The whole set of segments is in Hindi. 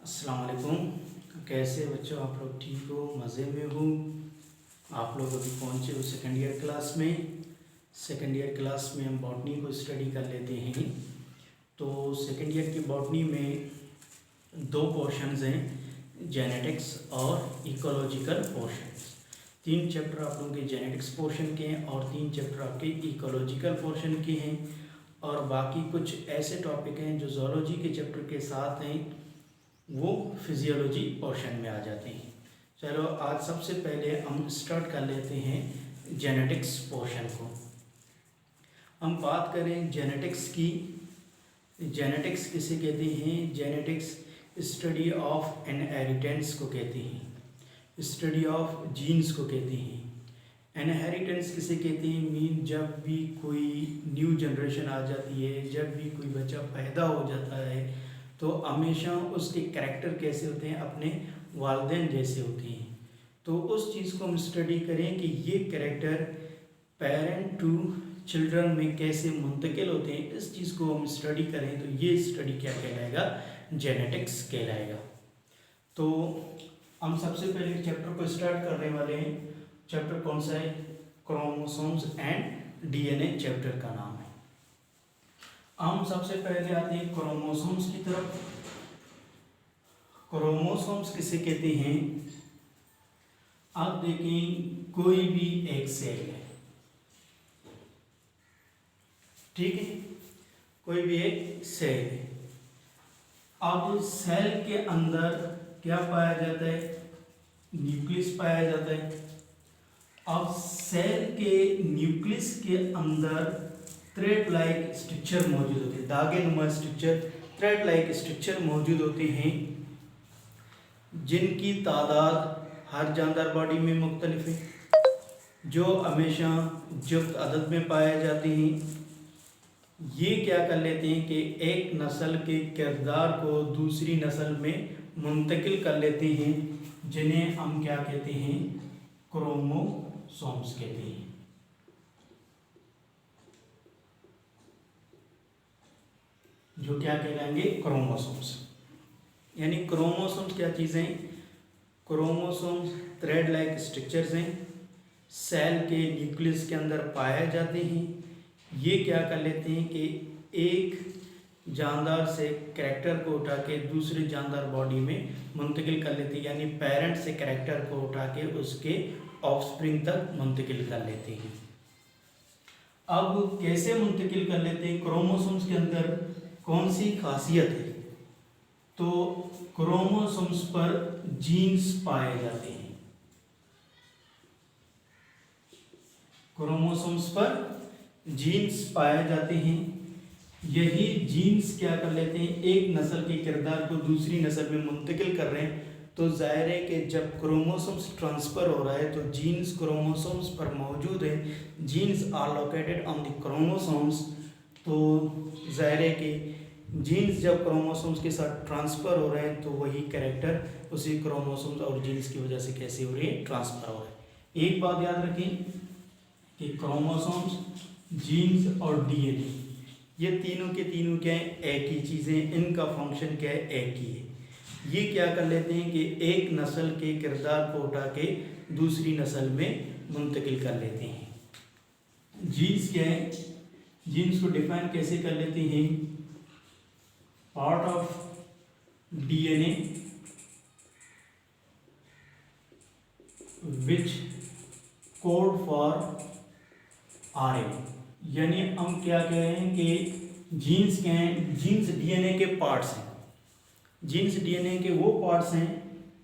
अस्सलाम वालेकुम। कैसे बच्चों आप लोग ठीक हो, मज़े में हो? आप लोग अभी पहुँचे हो सेकेंड ईयर क्लास में। सेकेंड ईयर क्लास में हम बॉटनी को स्टडी कर लेते हैं। तो सेकेंड ईयर की बॉटनी में दो पोर्शंस हैं, जेनेटिक्स और इकोलॉजिकल पोर्शंस। 3 चैप्टर आप लोगों के जेनेटिक्स पोर्शन के हैं और 3 चैप्टर आपके इकोलॉजिकल पोर्शन के हैं। और बाकी कुछ ऐसे टॉपिक हैं जो ज़ूलॉजी के चैप्टर के साथ हैं, वो फिजियोलॉजी पोर्शन में आ जाते हैं। चलो आज सबसे पहले हम स्टार्ट कर लेते हैं जेनेटिक्स पोर्शन को। हम बात करें जेनेटिक्स की। जेनेटिक्स किसे कहते हैं? जेनेटिक्स स्टडी ऑफ इनहेरिटेंस को कहते हैं, स्टडी ऑफ जीन्स को कहते हैं। इनहेरिटेंस किसे कहते हैं? मीन जब भी कोई न्यू जनरेशन आ जाती है, जब भी कोई बच्चा पैदा हो जाता है तो हमेशा उसके कैरेक्टर कैसे होते हैं? अपने वालिदैन जैसे होते हैं। तो उस चीज़ को हम स्टडी करें कि ये कैरेक्टर पेरेंट टू चिल्ड्रन में कैसे मुंतकिल होते हैं, इस चीज़ को हम स्टडी करें तो ये स्टडी क्या कहलाएगा? जेनेटिक्स कहलाएगा। तो हम सबसे पहले चैप्टर को स्टार्ट करने वाले हैं। चैप्टर कौन सा है? क्रोमोसोम्स एंड डीएनए चैप्टर का नाम है। हम सबसे पहले आते हैं क्रोमोसोम्स की तरफ। क्रोमोसोम्स किसे कहते हैं? आप देखें, कोई भी एक सेल है, ठीक है, कोई भी एक सेल है। अब सेल के अंदर क्या पाया जाता है? न्यूक्लियस पाया जाता है। अब सेल के न्यूक्लियस के अंदर थ्रेड लाइक स्ट्रक्चर मौजूद होते हैं, धागे नुमा स्ट्रक्चर, थ्रेड लाइक स्ट्रक्चर मौजूद होते हैं, जिनकी तादाद हर जानदार बॉडी में मुख्तलिफ है, जो हमेशा जुफ्त अदद में पाए जाते हैं। ये क्या कर लेते हैं कि एक नस्ल के किरदार को दूसरी नस्ल में मुंतकिल कर लेते हैं, जिन्हें हम क्या कहते हैं? क्रोमोसोम्स कहते हैं। जो क्या कहलाएंगे? क्रोमोसोम्स। यानी क्रोमोसोम्स क्या चीज़ें? क्रोमोसोम्स थ्रेड लाइक स्ट्रक्चर्स हैं, सेल के न्यूक्लियस के अंदर पाए जाते हैं। ये क्या कर लेते हैं कि एक जानदार से कैरेक्टर को उठा के दूसरे जानदार बॉडी में मुंतकिल कर लेते हैं, यानी पेरेंट से कैरेक्टर को उठा के उसके ऑफस्प्रिंग तक मुंतकिल कर लेते हैं। अब कैसे मुंतकिल कर लेते हैं? क्रोमोसोम्स के अंदर कौन सी खासियत है? तो क्रोमोसोम्स पर जीन्स पाए जाते हैं। क्रोमोसोम्स पर जीन्स पाए जाते हैं। यही जीन्स क्या कर लेते हैं? एक नस्ल के किरदार को दूसरी नस्ल में मुंतकिल कर रहे हैं। तो जाहिर है कि जब क्रोमोसोम्स ट्रांसफ़र हो रहा है तो जीन्स क्रोमोसोम्स पर मौजूद है। Genes are located on the chromosomes. तो जाहिर है कि जीन्स जब क्रोमोसोम्स के साथ ट्रांसफ़र हो रहे हैं तो वही कैरेक्टर उसी क्रोमोसोम्स और जीन्स की वजह से कैसे हो रही है? ट्रांसफ़र हो रहा है। एक बात याद रखें कि क्रोमोसोम्स, जीन्स और डीएनए, ये तीनों के तीनों क्या है? एक ही चीज़ें। इनका फंक्शन क्या है? एक ही है। ये क्या कर लेते हैं कि एक नस्ल के किरदार को उठा के दूसरी नस्ल में मुंतकिल कर लेते हैं। जीन्स क्या है? जीन्स को डिफाइन कैसे कर लेते हैं? Part of DNA which code for RNA. यानी हम क्या कह रहे हैं कि जीन्स क्या हैं? जीन्स डीएनए के पार्ट्स हैं। जीन्स डीएनए के वो पार्ट्स हैं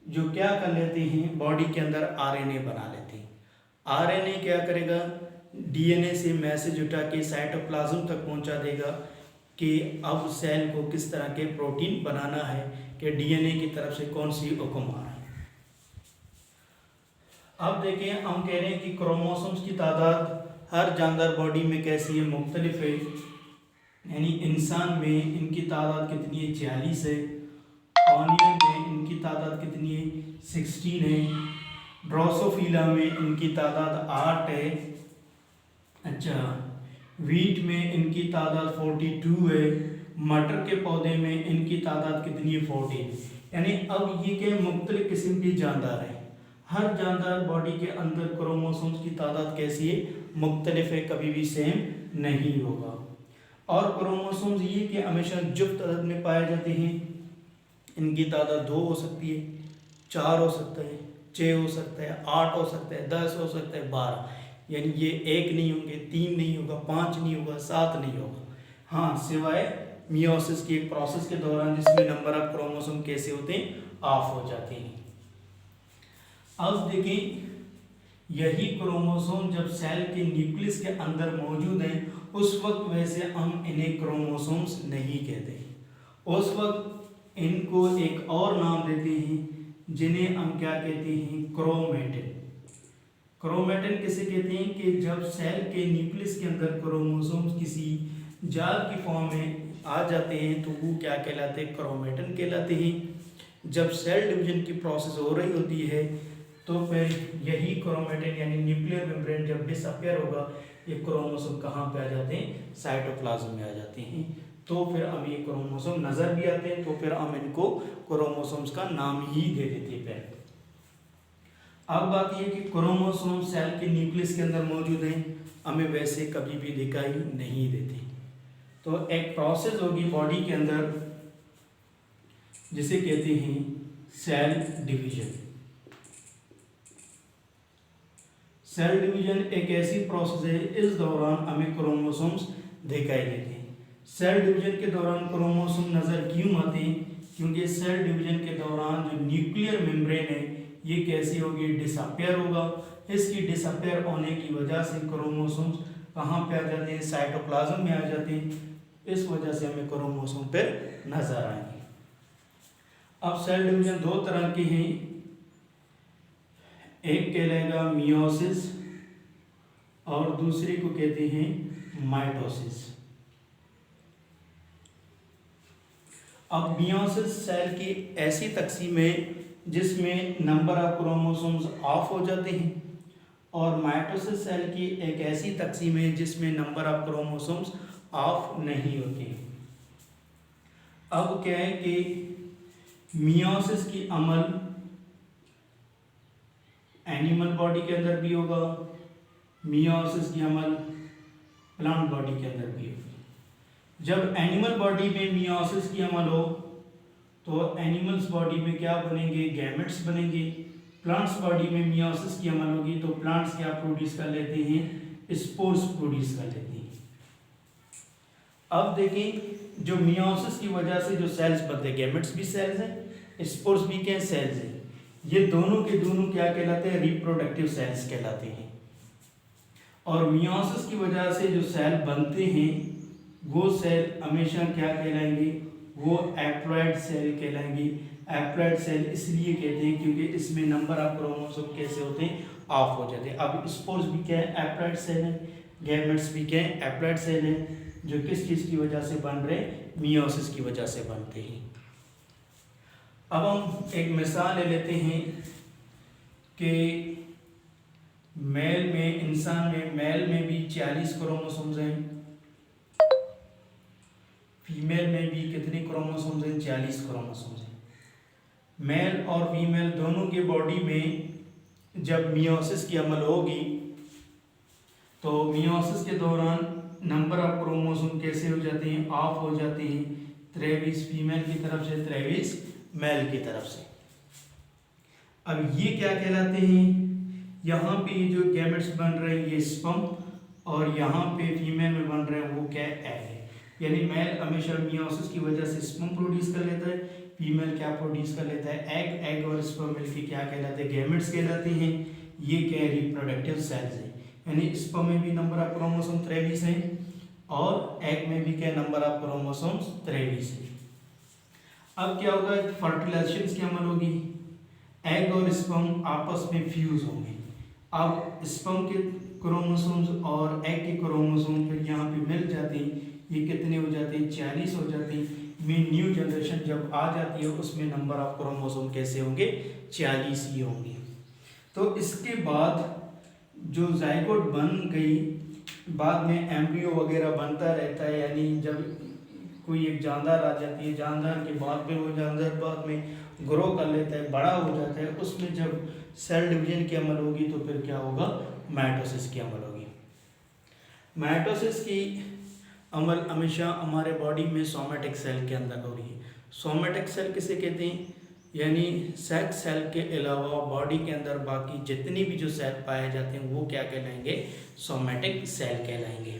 जो क्या कर लेते हैं? बॉडी के अंदर आरएनए बना लेते हैं। आरएनए क्या करेगा? डीएनए से मैसेज उठा के साइटोप्लाज्म तक पहुंचा देगा कि अब सेल को किस तरह के प्रोटीन बनाना है, कि डीएनए की तरफ से कौन सी हुक्म आ रहा है। अब देखें, हम कह रहे हैं कि क्रोमोसोम्स की तादाद हर जानदार बॉडी में कैसी है? मुख्तलिफ है। यानी इंसान में इनकी तादाद कितनी है? 46 है। ऑनियन में इनकी तादाद कितनी है? 16 है। ड्रोसोफिला में इनकी तादाद 8 है। अच्छा, वीट में इनकी तादाद 42 है। मटर के पौधे में इनकी तादाद कितनी है 14। यानी अब ये क्या मुख्तलिफ किस्म की जानदार है, हर जानदार बॉडी के अंदर क्रोमोसोम्स की तादाद कैसी है, मुख्तलिफ है, कभी भी सेम नहीं होगा। और क्रोमोसोम्स ये कि हमेशा जुफ्त अदद में पाए जाते हैं, इनकी तादाद 2 हो सकती है, 4 हो सकता है, 6 हो सकता है, 8 हो सकता है, 10 हो सकता है, 12। यानी ये 1 नहीं होंगे, 3 नहीं होगा, 5 नहीं होगा, 7 नहीं होगा। हाँ, सिवाय मियोसिस की एक प्रोसेस के दौरान जिसमें नंबर ऑफ क्रोमोसोम कैसे होते हैं, ऑफ हो जाते हैं। अब देखें, यही क्रोमोसोम जब सेल के न्यूक्लियस के अंदर मौजूद हैं उस वक्त वैसे हम इन्हें क्रोमोसोम्स नहीं कहते, उस वक्त इनको एक और नाम देते हैं जिन्हें हम क्या कहते हैं, क्रोमेटिन। क्रोमेटिन किसे कहते हैं कि जब सेल के न्यूक्लियस के अंदर क्रोमोसोम्स किसी जाल की फॉर्म में आ जाते हैं तो वो क्या कहलाते हैं, क्रोमेटिन कहलाते हैं। जब सेल डिवीजन की प्रोसेस हो रही होती है तो फिर यही क्रोमेटिन यानी न्यूक्लियर मेम्ब्रेन जब डिसअपियर होगा, ये क्रोमोसोम कहाँ पे आ जाते हैं, साइटोप्लाज्म में आ जाते हैं। तो फिर हमें ये क्रोमोसोम नजर भी आते हैं, तो फिर हम इनको क्रोमोसोम्स का नाम ही दे देते हैं। अब बात यह कि क्रोमोसोम सेल के न्यूक्लियस के अंदर मौजूद हैं, हमें वैसे कभी भी दिखाई नहीं देते। तो एक प्रोसेस होगी बॉडी के अंदर जिसे कहते हैं सेल डिवीजन। सेल डिवीजन एक ऐसी प्रोसेस है, इस दौरान हमें क्रोमोसोम्स दिखाई देते हैं। सेल डिवीजन के दौरान क्रोमोसोम नजर क्यों आते हैं, क्योंकि सेल डिवीजन के दौरान जो न्यूक्लियर मेम्ब्रेन है ये कैसी होगी, डिसअपियर होगा। इसकी डिसअपियर होने की वजह से क्रोमोसोम्स कहाँ पे आ जाते हैं, साइटोप्लाज्म में आ जाते हैं। इस वजह से हमें क्रोमोसोम पर नजर आएंगे। अब सेल डिवीजन दो तरह के हैं, एक कहलाएगा मियोसिस और दूसरे को कहते हैं माइटोसिस। अब मियोसिस सेल की ऐसी तकसीम है जिसमें नंबर ऑफ क्रोमोसोम्स ऑफ हो जाते हैं, और माइटोसिस सेल की एक ऐसी तकसीम है जिसमें नंबर ऑफ क्रोमोसोम्स ऑफ नहीं होते हैं। अब क्या है कि मियोसिस की अमल एनिमल बॉडी के अंदर भी होगा, मियोसिस की अमल प्लांट बॉडी के अंदर भी होगी। जब एनिमल बॉडी में मियोसिस की अमल हो तो एनिमल्स बॉडी में क्या बनेंगे, गैमेट्स बनेंगे। प्लांट्स बॉडी में मियोसिस की अमल होगी तो प्लांट्स क्या प्रोड्यूस कर लेते हैं, स्पोर्स प्रोड्यूस कर लेते हैं। अब देखें, जो मियोसिस की वजह से जो सेल्स बनते हैं, गैमेट्स भी सेल्स हैं, स्पोर्स भी क्या सेल्स हैं, ये दोनों के दोनों क्या कहलाते हैं, रिप्रोडक्टिव सेल्स कहलाते हैं। और मियोसिस की वजह से जो सेल बनते हैं वो सेल हमेशा क्या कहलाएंगे, वो एप्लॉइड सेल कहलाएंगे। एप्लॉइड सेल इसलिए कहते हैं क्योंकि इसमें नंबर ऑफ क्रोमोसोम कैसे होते हैं, ऑफ हो जाते हैं। अब स्पोर्स भी क्या है, एप्लॉइड सेल है, गैमेट्स भी क्या है, एप्लॉइड सेल है, जो किस चीज़ की वजह से बन रहे हैं, मियोसिस की वजह से बनते हैं। अब हम एक मिसाल ले लेते हैं कि मेल में, इंसान में, मेल में भी 40 क्रोमोसोम्स हैं, फीमेल में भी कितने क्रोमोसोम्स हैं, 40 क्रोमोसोम्स हैं। मेल और फीमेल दोनों के बॉडी में जब मियोसिस की अमल होगी तो मियोसिस के दौरान नंबर ऑफ क्रोमोसोम कैसे हो जाते हैं, ऑफ हो जाते हैं। 23 फीमेल की तरफ से, 23 मेल की तरफ से। अब ये क्या कहलाते हैं, यहाँ पे जो गैमेट्स बन रहे हैं ये स्पर्म, और यहाँ पे फीमेल में बन रहे हैं वो क्या, एग है। यानी मेल हमेशा मियोसिस की वजह से स्पर्म प्रोड्यूस कर लेता है, फीमेल क्या प्रोड्यूस कर लेता है, एग। एग और स्पर्म मिलकर क्या कहलाते हैं, गैमेट्स कहलाते हैं। ये क्या, रिप्रोडक्टिव सेल्स है। यानी स्पर्म में भी नंबर ऑफ क्रोमोसोम 23 है और एग में भी क्या नंबर ऑफ क्रोमोसोम्स 23 है। अब क्या होगा, फर्टिलाइजेशन की अमल होगी, एग और स्पर्म आपस में फ्यूज होंगे। अब स्पर्म के क्रोमोसोम्स और एग के क्रोमोसोम फिर यहाँ पे मिल जाते हैं, ये कितने हो जाते हैं, 40 हो जाते हैं। में न्यू जनरेशन जब आ जाती है उसमें नंबर ऑफ क्रोमोसोम कैसे होंगे, 40 ही होंगे। तो इसके बाद जो जाइगोट बन गई, बाद में एम्ब्रियो वगैरह बनता रहता है, यानी जब कोई एक जानदार आ जाती है, जानदार के बाद में वो जानदार बाद में ग्रो कर लेता है, बड़ा हो जाता है, उसमें जब सेल डिवीजन की अमल होगी तो फिर क्या होगा, माइटोसिस की अमल होगी। माइटोसिस की अमल हमेशा हमारे बॉडी में सोमेटिक सेल के अंदर हो रही है। सोमेटिक सेल किसे कहते हैं, यानी सेक्स सेल के अलावा बॉडी के अंदर बाकी जितनी भी जो सेल पाए जाते हैं वो क्या कहलाएंगे, सोमेटिक सेल कहलाएंगे।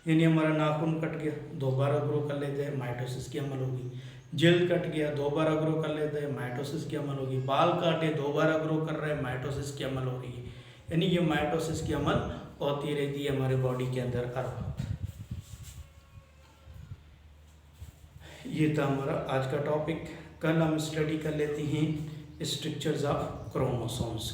यानी हमारा नाखून कट गया, दोबारा ग्रो कर लेते हैं, माइटोसिस की अमल होगी। जल्द कट गया, दोबारा ग्रो कर लेते हैं, माइटोसिस की अमल होगी। बाल काटे, दोबारा ग्रो कर रहे हैं, माइटोसिस की अमल हो रही है। यानी ये माइटोसिस की अमल होती रहती है हमारे बॉडी के अंदर हर वक्त। ये था हमारा आज का टॉपिक। कल हम स्टडी कर लेते हैं स्ट्रक्चर्स ऑफ क्रोमोसोम्स।